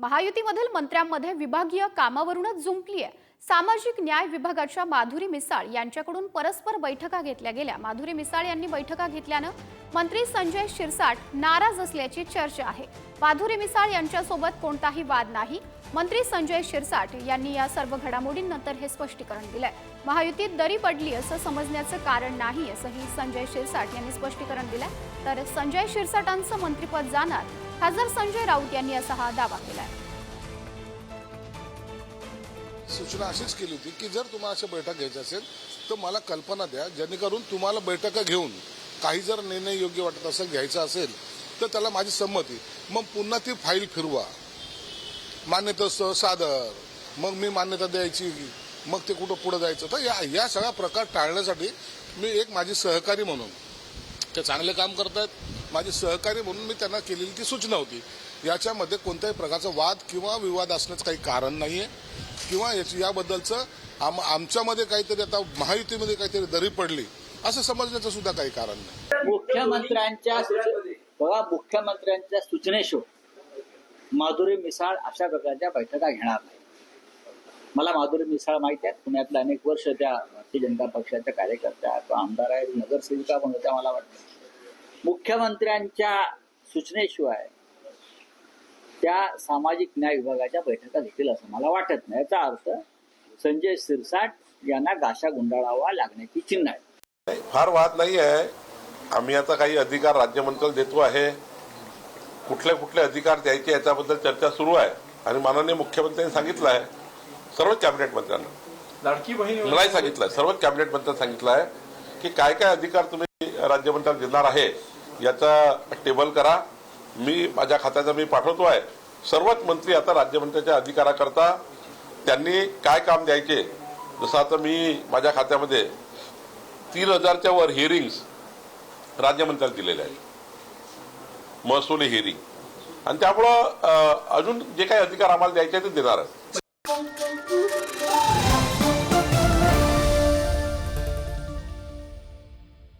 महायुतीमधील मंत्र्यांमध्ये विभागीय कामावरूनच जुंपली आहे। सामाजिक न्याय विभागाच्या माधुरी मिसाळ यांच्याकडून परस्पर बैठका घेतल्या गेल्या। माधुरी मिसाळ यांनी बैठका घेतल्याने मंत्री संजय शिरसाट नाराज असल्याची चर्चा आहे। माधुरी मिसाळ यांच्यासोबत कोणताही वाद नाही। मंत्री संजय शिरसाट यांनी या सर्व घडामोडींनंतर हे स्पष्टीकरण दिलंय। महायुतीत दरी पडली असं समजण्याचं कारण नाही असंही संजय शिरसाट यांनी स्पष्टीकरण दिलंय। तर संजय शिरसाटांचं मंत्रिपद जाणार, खासदार संजय राऊत यांनी असा हा दावा केलाय। सूचना अशीच केली होती की जर तुम्हाला अशा बैठक घ्यायची असेल तर मला कल्पना द्या, जेणेकरून तुम्हाला बैठका घेऊन काही जर निर्णय योग्य वाटत असेल, घ्यायचा असेल तर त्याला माझी संमती, मग पुन्हा ती फाईल फिरवा, मान्यता सादर, मग मी मान्यता द्यायची, मग ते कुठं पुढे जायचं। तर या सगळा प्रकार टाळण्यासाठी मी एक माझी सहकारी म्हणून, ते चांगले काम करतात, माझी सहकारी म्हणून मी त्यांना केलेली ती सूचना होती। याच्यामध्ये कोणत्याही प्रकारचा वाद किंवा विवाद असण्याचं काही कारण नाहीये किंवा याबद्दलचं आमच्यामध्ये काहीतरी आता महायुतीमध्ये काहीतरी दरी पडली असं समजण्याचं सुद्धा काही कारण नाही। मुख्यमंत्र्यांच्या सूचनेशिवाय माधुरी मिसाळ अशा प्रकारच्या बैठका घेणार नाही। मला माधुरी मिसाळ माहिती आहे, पुण्यातल्या अनेक वर्ष त्या भारतीय जनता पक्षाच्या कार्यकर्त्या किंवा आमदार आहेत, नगरसेविका पण होत्या। मला वाटतं मुख्यमंत्र्यांच्या सूचनेशिवाय त्या सामाजिक न्याय विभागाच्या बैठका घेतील असं मला वाटत नाही। याचा अर्थ संजय शिरसाट यांना गाशा गुंडाळावा लागण्याची चिन्ह आहे। फार वाद नाही आहे। आम्ही आता काही अधिकार राज्यमंत्र्याला देतो आहे, कुठले कुठले अधिकार द्यायचे याच्याबद्दल चर्चा सुरू आहे आणि माननीय मुख्यमंत्र्यांनी सांगितलं आहे, सर्व कॅबिनेट मंत्र्यांना, लाडकी बहीण मलाही सांगितलं आहे, सर्व कॅबिनेट मंत्र्यांना सांगितलं आहे की काय काय अधिकार तुम्ही राज्यमंत्र्यांना देणार आहे याचा टेबल करा। मी माझ्या खात्याचा मी पाठवतो आहे। सर्वच मंत्री आता राज्यमंत्र्यांच्या अधिकाराकरता त्यांनी काय काम द्यायचे, जसं आता मी माझ्या खात्यामध्ये 3000च्या वर हिअरिंग्स राज्यमंत्र्यांना दिलेले आहे, महसुली हिअरिंग, आणि त्यामुळं अजून जे काही अधिकार आम्हाला द्यायचे ते देणार आहे।